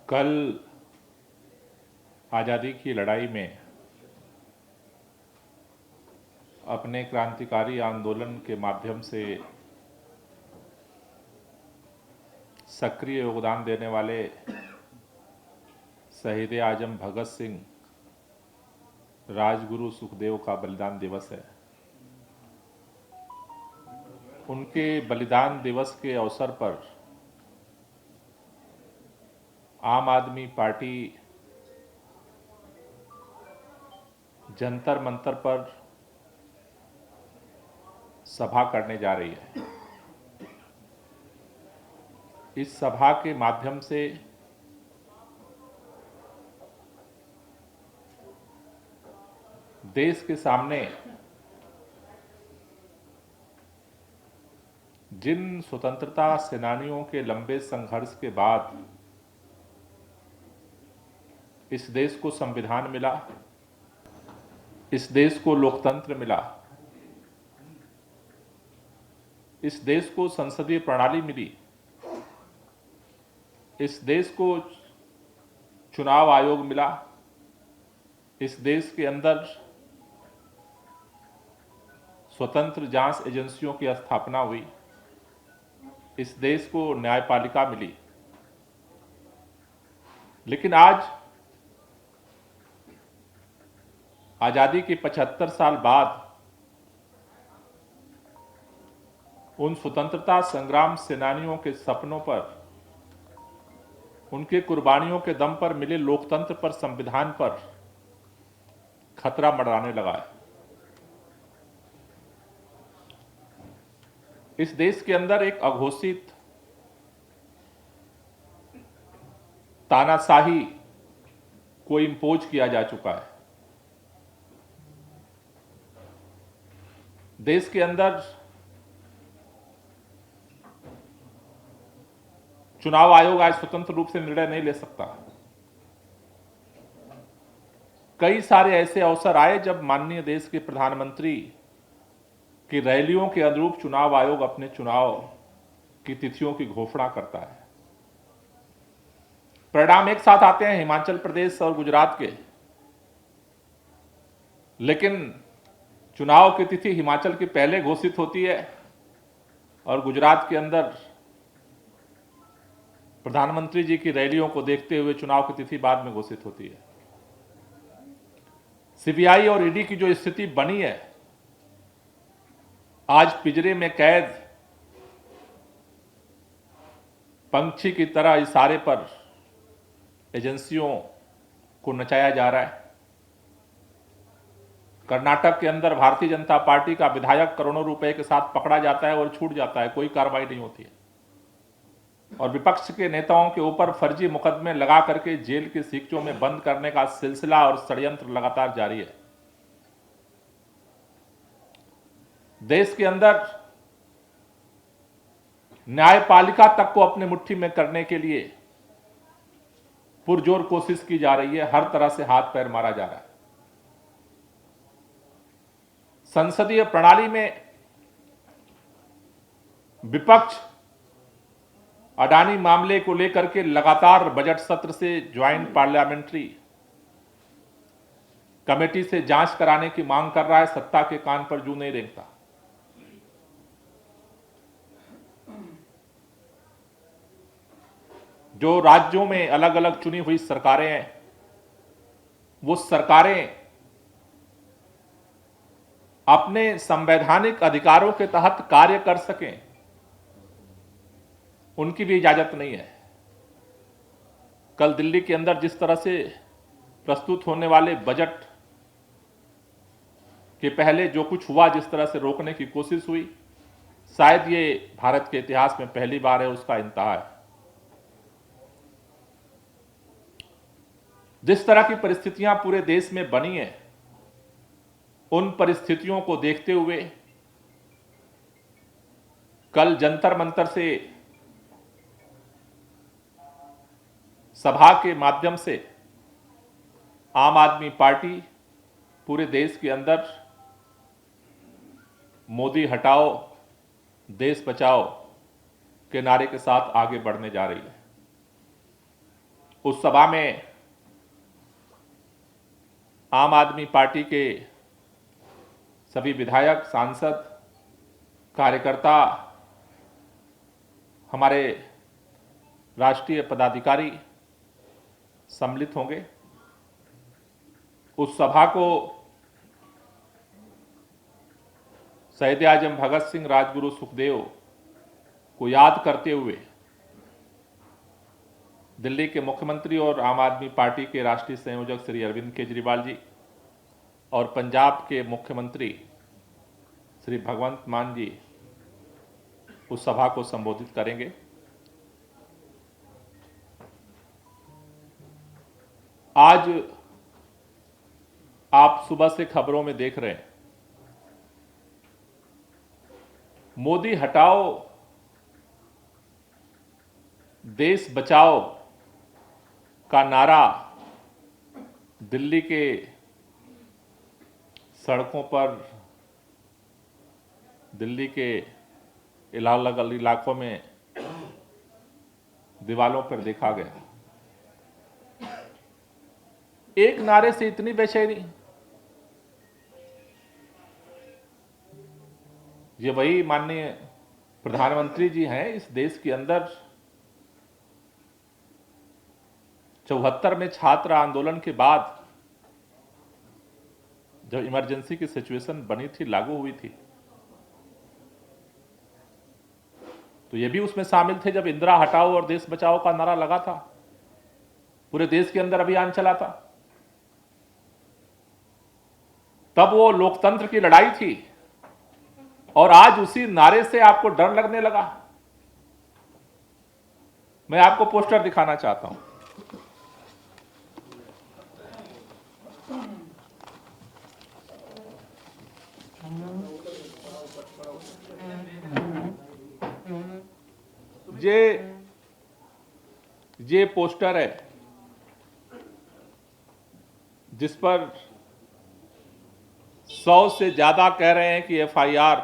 कल आज़ादी की लड़ाई में अपने क्रांतिकारी आंदोलन के माध्यम से सक्रिय योगदान देने वाले शहीद आजम भगत सिंह, राजगुरु सुखदेव का बलिदान दिवस है। उनके बलिदान दिवस के अवसर पर आम आदमी पार्टी जंतर मंतर पर सभा करने जा रही है। इस सभा के माध्यम से देश के सामने जिन स्वतंत्रता सेनानियों के लंबे संघर्ष के बाद इस देश को संविधान मिला, इस देश को लोकतंत्र मिला, इस देश को संसदीय प्रणाली मिली, इस देश को चुनाव आयोग मिला, इस देश के अंदर स्वतंत्र जांच एजेंसियों की स्थापना हुई, इस देश को न्यायपालिका मिली। लेकिन आज आजादी के 75 साल बाद उन स्वतंत्रता संग्राम सेनानियों के सपनों पर, उनके कुर्बानियों के दम पर मिले लोकतंत्र पर, संविधान पर खतरा मंडराने लगा है। इस देश के अंदर एक अघोषित तानाशाही को इंपोज किया जा चुका है। देश के अंदर चुनाव आयोग आज स्वतंत्र रूप से निर्णय नहीं ले सकता। कई सारे ऐसे अवसर आए जब माननीय देश के प्रधानमंत्री की रैलियों के अनुरूप चुनाव आयोग अपने चुनाव की तिथियों की घोषणा करता है। परिणाम एक साथ आते हैं हिमाचल प्रदेश और गुजरात के, लेकिन चुनाव की तिथि हिमाचल की पहले घोषित होती है और गुजरात के अंदर प्रधानमंत्री जी की रैलियों को देखते हुए चुनाव की तिथि बाद में घोषित होती है। सीबीआई और ईडी की जो स्थिति बनी है, आज पिंजरे में कैद पंछी की तरह इशारे पर एजेंसियों को नचाया जा रहा है। कर्नाटक के अंदर भारतीय जनता पार्टी का विधायक करोड़ों रुपए के साथ पकड़ा जाता है और छूट जाता है, कोई कार्रवाई नहीं होती है। और विपक्ष के नेताओं के ऊपर फर्जी मुकदमे लगा करके जेल के सीखचों में बंद करने का सिलसिला और षड्यंत्र लगातार जारी है। देश के अंदर न्यायपालिका तक को अपने मुट्ठी में करने के लिए पुरजोर कोशिश की जा रही है, हर तरह से हाथ पैर मारा जा रहा है। संसदीय प्रणाली में विपक्ष अडानी मामले को लेकर के लगातार बजट सत्र से ज्वाइंट पार्लियामेंट्री कमेटी से जांच कराने की मांग कर रहा है, सत्ता के कान पर जू नहीं रेंगता। जो राज्यों में अलग अलग चुनी हुई सरकारें हैं, वो सरकारें अपने संवैधानिक अधिकारों के तहत कार्य कर सकें, उनकी भी इजाजत नहीं है। कल दिल्ली के अंदर जिस तरह से प्रस्तुत होने वाले बजट के पहले जो कुछ हुआ, जिस तरह से रोकने की कोशिश हुई, शायद ये भारत के इतिहास में पहली बार है, उसका इंतहा है। जिस तरह की परिस्थितियां पूरे देश में बनी है, उन परिस्थितियों को देखते हुए कल जंतर मंतर से सभा के माध्यम से आम आदमी पार्टी पूरे देश के अंदर मोदी हटाओ देश बचाओ के नारे के साथ आगे बढ़ने जा रही है। उस सभा में आम आदमी पार्टी के सभी विधायक, सांसद, कार्यकर्ता, हमारे राष्ट्रीय पदाधिकारी सम्मिलित होंगे। उस सभा को शहीद आजम भगत सिंह, राजगुरु सुखदेव को याद करते हुए दिल्ली के मुख्यमंत्री और आम आदमी पार्टी के राष्ट्रीय संयोजक श्री अरविंद केजरीवाल जी और पंजाब के मुख्यमंत्री श्री भगवंत मान जी उस सभा को संबोधित करेंगे। आज आप सुबह से खबरों में देख रहे हैं, मोदी हटाओ, देश बचाओ का नारा दिल्ली के सड़कों पर, दिल्ली के अलग अलग इलाकों में दीवालों पर देखा गया। एक नारे से इतनी बेचैनी, ये वही माननीय प्रधानमंत्री जी हैं। इस देश के अंदर 74 में छात्र आंदोलन के बाद जब इमरजेंसी की सिचुएशन बनी थी, लागू हुई थी, तो ये भी उसमें शामिल थे जब इंदिरा हटाओ और देश बचाओ का नारा लगा था, पूरे देश के अंदर अभियान चला था। तब वो लोकतंत्र की लड़ाई थी और आज उसी नारे से आपको डर लगने लगा। मैं आपको पोस्टर दिखाना चाहता हूं। ये पोस्टर है जिस पर 100 से ज्यादा कह रहे हैं कि एफआईआर,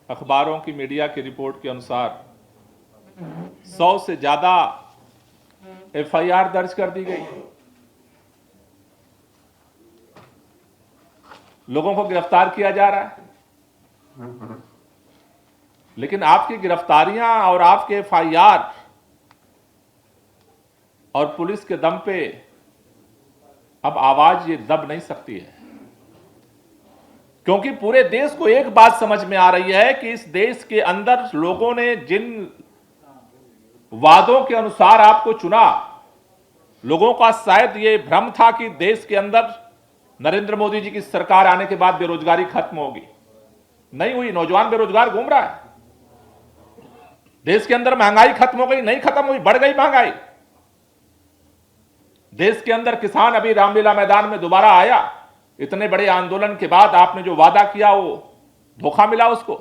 अखबारों की, मीडिया की रिपोर्ट के अनुसार 100 से ज्यादा एफआईआर दर्ज कर दी गई। लोगों को गिरफ्तार किया जा रहा है, लेकिन आपकी गिरफ्तारियां और आपके एफआईआर और पुलिस के दम पे अब आवाज ये दब नहीं सकती है, क्योंकि पूरे देश को एक बात समझ में आ रही है कि इस देश के अंदर लोगों ने जिन वादों के अनुसार आपको चुना, लोगों का शायद ये भ्रम था कि देश के अंदर नरेंद्र मोदी जी की सरकार आने के बाद बेरोजगारी खत्म होगी। नहीं हुई, नौजवान बेरोजगार घूम रहा है। देश के अंदर महंगाई खत्म हो गई, नहीं खत्म हुई, बढ़ गई महंगाई। देश के अंदर किसान अभी रामलीला मैदान में दोबारा आया। इतने बड़े आंदोलन के बाद आपने जो वादा किया वो धोखा मिला उसको।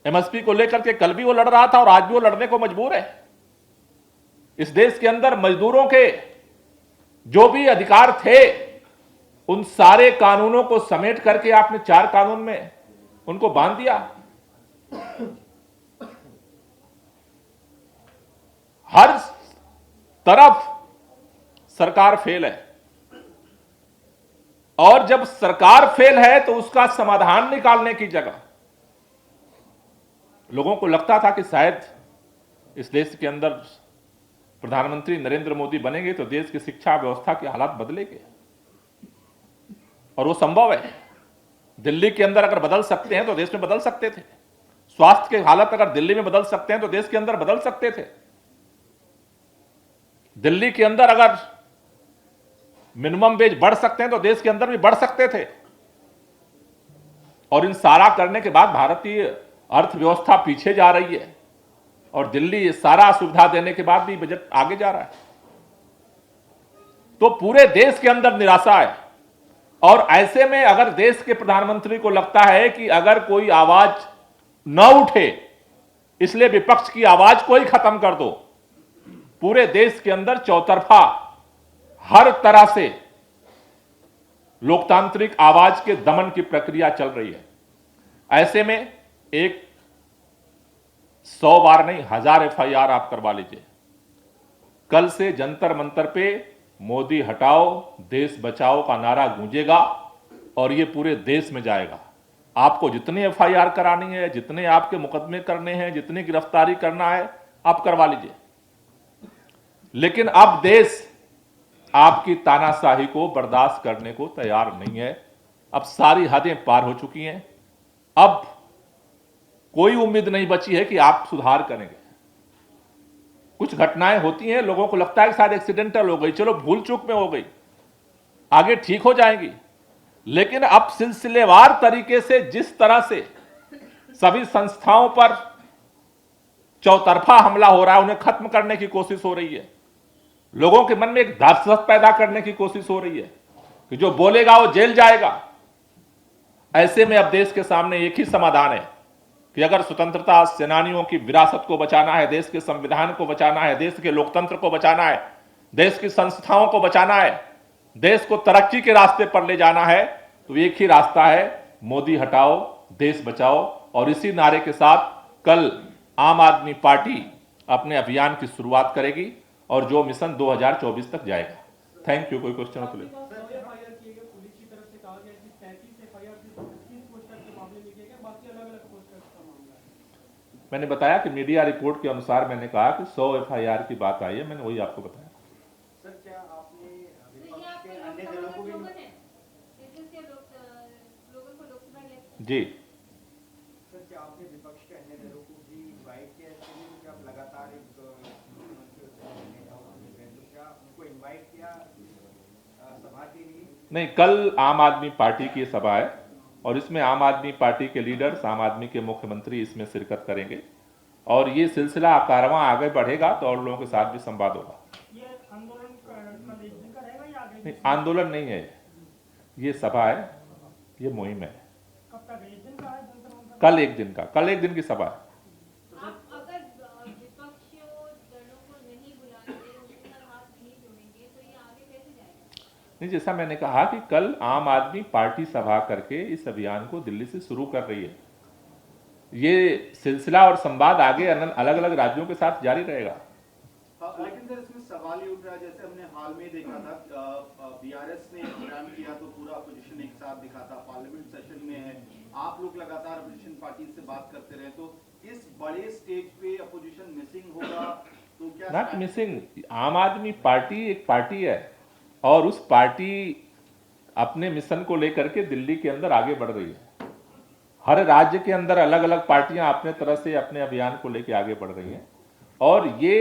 एमएसपी को लेकर के कल भी वो लड़ रहा था और आज भी वो लड़ने को मजबूर है। इस देश के अंदर मजदूरों के जो भी अधिकार थे, उन सारे कानूनों को समेट करके आपने 4 कानून में उनको बांध दिया। हर तरफ सरकार फेल है, और जब सरकार फेल है तो उसका समाधान निकालने की जगह लोगों को लगता था कि शायद इस देश के अंदर प्रधानमंत्री नरेंद्र मोदी बनेंगे तो देश की शिक्षा व्यवस्था के हालात बदलेंगे, और वो संभव है। दिल्ली के अंदर अगर बदल सकते हैं तो देश में बदल सकते थे। स्वास्थ्य के हालत अगर दिल्ली में बदल सकते हैं तो देश के अंदर बदल सकते थे। दिल्ली के अंदर अगर मिनिमम वेज बढ़ सकते हैं तो देश के अंदर भी बढ़ सकते थे। और इन सारा करने के बाद भारतीय अर्थव्यवस्था पीछे जा रही है, और दिल्ली ये सारा सुविधा देने के बाद भी बजट आगे जा रहा है। तो पूरे देश के अंदर निराशा है, और ऐसे में अगर देश के प्रधानमंत्री को लगता है कि अगर कोई आवाज न उठे इसलिए विपक्ष की आवाज को ही खत्म कर दो, पूरे देश के अंदर चौतरफा हर तरह से लोकतांत्रिक आवाज के दमन की प्रक्रिया चल रही है। ऐसे में एक 100 बार नहीं 1000 एफआईआर आप करवा लीजिए, कल से जंतर मंतर पे मोदी हटाओ देश बचाओ का नारा गूंजेगा और ये पूरे देश में जाएगा। आपको जितनी एफआईआर करानी है, जितने आपके मुकदमे करने हैं, जितनी गिरफ्तारी करना है, आप करवा लीजिए। लेकिन अब देश आपकी तानाशाही को बर्दाश्त करने को तैयार नहीं है। अब सारी हदें पार हो चुकी हैं। अब कोई उम्मीद नहीं बची है कि आप सुधार करेंगे। कुछ घटनाएं होती हैं, लोगों को लगता है कि शायद एक्सीडेंटल हो गई, चलो भूल चूक में हो गई, आगे ठीक हो जाएगी। लेकिन अब सिलसिलेवार तरीके से जिस तरह से सभी संस्थाओं पर चौतरफा हमला हो रहा है, उन्हें खत्म करने की कोशिश हो रही है। लोगों के मन में एक दहशत पैदा करने की कोशिश हो रही है कि जो बोलेगा वो जेल जाएगा। ऐसे में अब देश के सामने एक ही समाधान है कि अगर स्वतंत्रता सेनानियों की विरासत को बचाना है, देश के संविधान को बचाना है, देश के लोकतंत्र को बचाना है, देश की संस्थाओं को बचाना है, देश को तरक्की के रास्ते पर ले जाना है, तो एक ही रास्ता है, मोदी हटाओ देश बचाओ। और इसी नारे के साथ कल आम आदमी पार्टी अपने अभियान की शुरुआत करेगी और जो मिशन 2024 तक जाएगा। Thank you. कोई क्वेश्चन हो तो ले। मैंने बताया कि मीडिया रिपोर्ट के अनुसार मैंने कहा कि 100 एफआईआर की बात आई है, मैंने वही आपको बताया। सर, क्या आपने विपक्ष के अन्य दलों को भी जी सर, क्या आपने विपक्ष के अन्य दलों को भी इनवाइट किया इसके लिए? क्योंकि आप लगातार एक क्या उनको इनवाइट किया सभा के लिए? नहीं, कल आम आदमी पार्टी की सभा है और इसमें आम आदमी पार्टी के लीडर्स, आम आदमी के मुख्यमंत्री इसमें शिरकत करेंगे और ये सिलसिला कारवां आगे बढ़ेगा तो और लोगों के साथ भी संवाद होगा। ये आंदोलन कल एक दिन का रहेगा या आगे? नहीं, आंदोलन नहीं है, ये सभा है, ये मुहिम है। कब तक? एक दिन का है? कल एक दिन का, कल एक दिन की सभा है। नहीं, जैसा मैंने कहा कि कल आम आदमी पार्टी सभा करके इस अभियान को दिल्ली से शुरू कर रही है। ये सिलसिला और संवाद आगे अलग अलग राज्यों के साथ जारी रहेगा। लेकिन सर, इसमें सवाल ये उठ रहा है, जैसे हमने हाल में देखा था बीआरएस ने प्रोग्राम किया तो पूरा अपोजिशन एक साथ दिखा था, पार्लियामेंट सेशन में है, आप लोग लगातार अपोजिशन पार्टी से बात करते रहे, तो इस बड़े स्टेज पे अपोजिशन मिसिंग होगा तो क्या? Not missing. आम आदमी पार्टी एक पार्टी है और उस पार्टी अपने मिशन को लेकर के दिल्ली के अंदर आगे बढ़ रही है। हर राज्य के अंदर अलग अलग पार्टियां अपने तरह से अपने अभियान को लेकर आगे बढ़ रही हैं और ये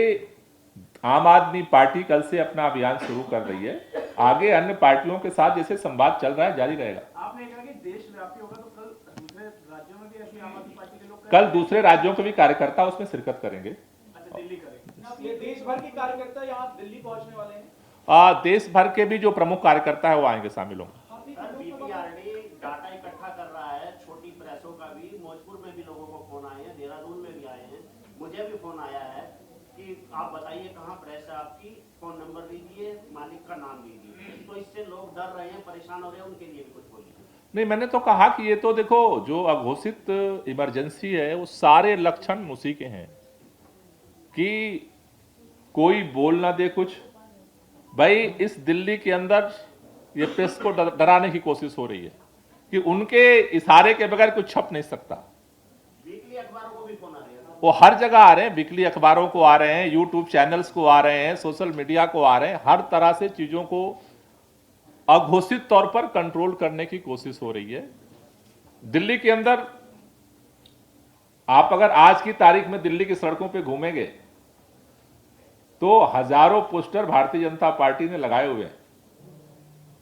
आम आदमी पार्टी कल से अपना अभियान शुरू कर रही है। आगे अन्य पार्टियों के साथ जैसे संवाद चल रहा है जारी रहेगा। आपने कहा कि देशव्यापी होगा, तो कल दूसरे राज्यों में भी ऐसी आम आदमी पार्टी के लोग कल दूसरे राज्यों के भी कार्यकर्ता उसमें शिरकत करेंगे। अच्छा, दिल्ली करेंगे। ये देश भर के कार्यकर्ता यहाँ दिल्ली पहुंचने वाले हैं? देश भर के भी जो प्रमुख कार्यकर्ता है वो आएंगे, शामिल होंगे। बीपीआरडी डाटा इकट्ठा कर रहा है, छोटी प्रेसों का भी, मौजपुर में भी लोगों को फोन आए हैं, देहरादून में भी आए हैं, मुझे भी फोन आया है कि आप बताइए कहाँ प्रेस है आपकी, फोन नंबर दीजिए, मालिक का नाम दीजिए। तो इससे लोग डर रहे हैं, परेशान हो रहे हैं, उनके लिए भी कुछ बोलिए। नहीं, मैंने तो कहा कि ये तो देखो, जो अघोषित इमरजेंसी है वो सारे लक्षण उसी के हैं कि कोई बोल ना दे कुछ। भाई, इस दिल्ली के अंदर ये प्रेस को डराने की कोशिश हो रही है कि उनके इशारे के बगैर कुछ छप नहीं सकता। वीकली अखबारों को भी फोन आ रहे हैं, वो हर जगह आ रहे हैं, वीकली अखबारों को आ रहे हैं, यूट्यूब चैनल्स को आ रहे हैं, सोशल मीडिया को आ रहे हैं, हर तरह से चीजों को अघोषित तौर पर कंट्रोल करने की कोशिश हो रही है। दिल्ली के अंदर आप अगर आज की तारीख में दिल्ली की सड़कों पे घूमेंगे तो हजारों पोस्टर भारतीय जनता पार्टी ने लगाए हुए हैं।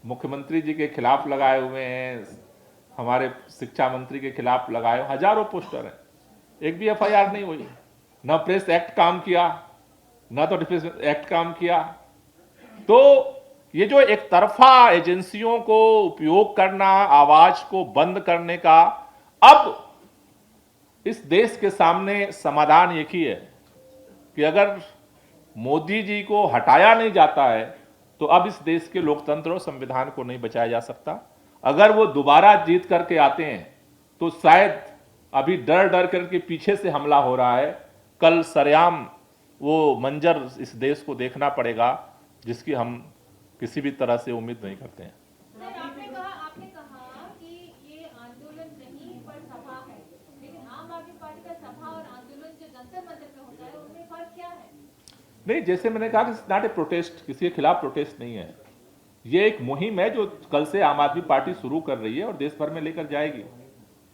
मुख्यमंत्री जी के खिलाफ लगाए हुए हैं, हमारे शिक्षा मंत्री के खिलाफ लगाए हुए हजारों पोस्टर हैं। एक भी एफआईआर नहीं हुई, ना प्रेस एक्ट काम किया, ना तो डिफेंस एक्ट काम किया। तो ये जो एक तरफा एजेंसियों को उपयोग करना, आवाज को बंद करने का, अब इस देश के सामने समाधान एक ही है कि अगर मोदी जी को हटाया नहीं जाता है तो अब इस देश के लोकतंत्र और संविधान को नहीं बचाया जा सकता। अगर वो दोबारा जीत करके आते हैं तो शायद अभी डर डर करके पीछे से हमला हो रहा है, कल सरेआम वो मंजर इस देश को देखना पड़ेगा जिसकी हम किसी भी तरह से उम्मीद नहीं करते हैं। सर, आपने कहा कि ये आंदोलन नहीं पर सभा है, लेकिन आम आदमी पार्टी का सभा और आंदोलन जो जंतर मंतर पे होता है उनमें फर्क क्या है? नहीं, जैसे मैंने कहा कि नॉट ए प्रोटेस्ट, किसी के खिलाफ प्रोटेस्ट नहीं है। ये एक मुहिम है जो कल से आम आदमी पार्टी शुरू कर रही है और देश भर में लेकर जाएगी,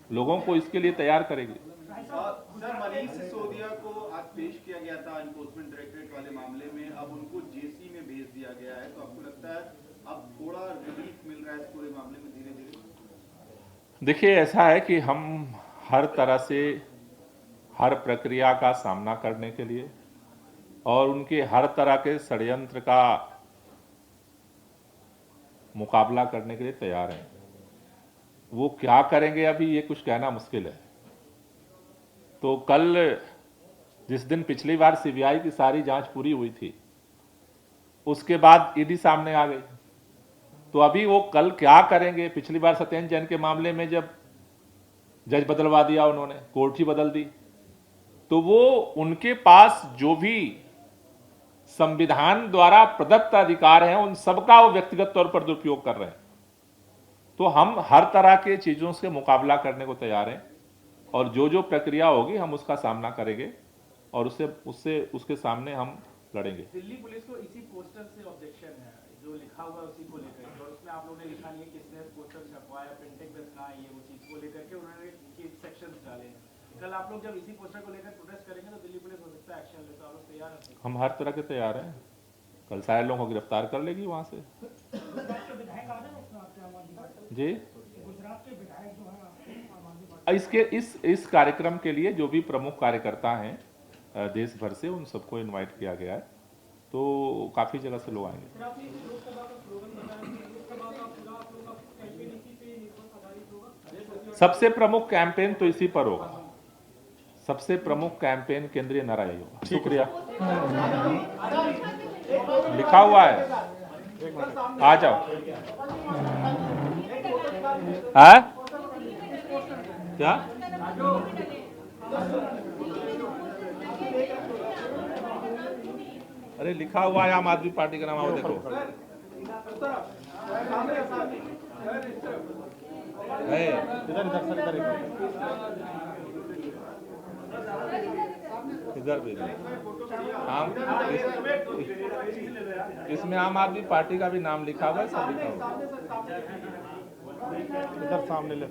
लोगों को इसके लिए तैयार करेगी। सर, मनीष सिसोदिया को आज पेश किया गया था एनफोर्समेंट डायरेक्टरेट वाले मामले में, अब उनको जेसी में भेज दिया गया है, तो आपको लगता है अब थोड़ा रिलीफ मिल रहा है इस पूरे मामले में धीरे धीरे? देखिए, ऐसा है कि हम हर तरह से हर प्रक्रिया का सामना करने के लिए और उनके हर तरह के षड्यंत्र का मुकाबला करने के लिए तैयार हैं। वो क्या करेंगे अभी ये कुछ कहना मुश्किल है। तो कल जिस दिन पिछली बार सीबीआई की सारी जांच पूरी हुई थी, उसके बाद ईडी सामने आ गई, तो अभी वो कल क्या करेंगे? पिछली बार सत्येंद्र जैन के मामले में जब जज बदलवा दिया उन्होंने, कोर्ट ही बदल दी, तो वो उनके पास जो भी संविधान द्वारा प्रदत्त अधिकार हैं उन सबका वो व्यक्तिगत तौर पर दुरुपयोग कर रहे हैं। तो हम हर तरह के चीजों से मुकाबला करने को तैयार हैं और जो जो प्रक्रिया होगी हम उसका सामना करेंगे और उसके सामने हम लड़ेंगे। दिल्ली पुलिस को इसी पोस्टर से ऑब्जेक्शन है, जो लिखा हुआ है उसी को लेकर, और उसमें आप लोगों ने लिखा नहीं है किसने पोस्टर छपवाया, प्रिंटिंग प्रेस कहाँ है, ये वो चीज को लेकर के उन्होंने सेक्शंस डाले हैं। कल आप लोग जब इसी पोस्टर को लेकर प्रोटेस्ट करेंगे तो दिल्ली पुलिस हो सकता है एक्शन ले, तो आप लोग तैयार हैं? हम हर तरह के तैयार हैं। कल सारे लोगों को गिरफ्तार कर लेगी वहां से। जी, इस कार्यक्रम के लिए जो भी प्रमुख कार्यकर्ता हैं देश भर से, उन सबको इनवाइट किया गया है, तो काफी जगह से लोग आएंगे। सबसे प्रमुख कैंपेन तो इसी पर होगा, सबसे प्रमुख कैंपेन केंद्रीय नारायण होगा। शुक्रिया। लिखा हुआ है, आ जाओ। है क्या? अरे लिखा हुआ है आम आदमी पार्टी का नाम, आओ देखो। इधर भी इसमें आम आदमी पार्टी का भी नाम लिखा हुआ है, सब लिखा हुआ है। इधर सामने ले।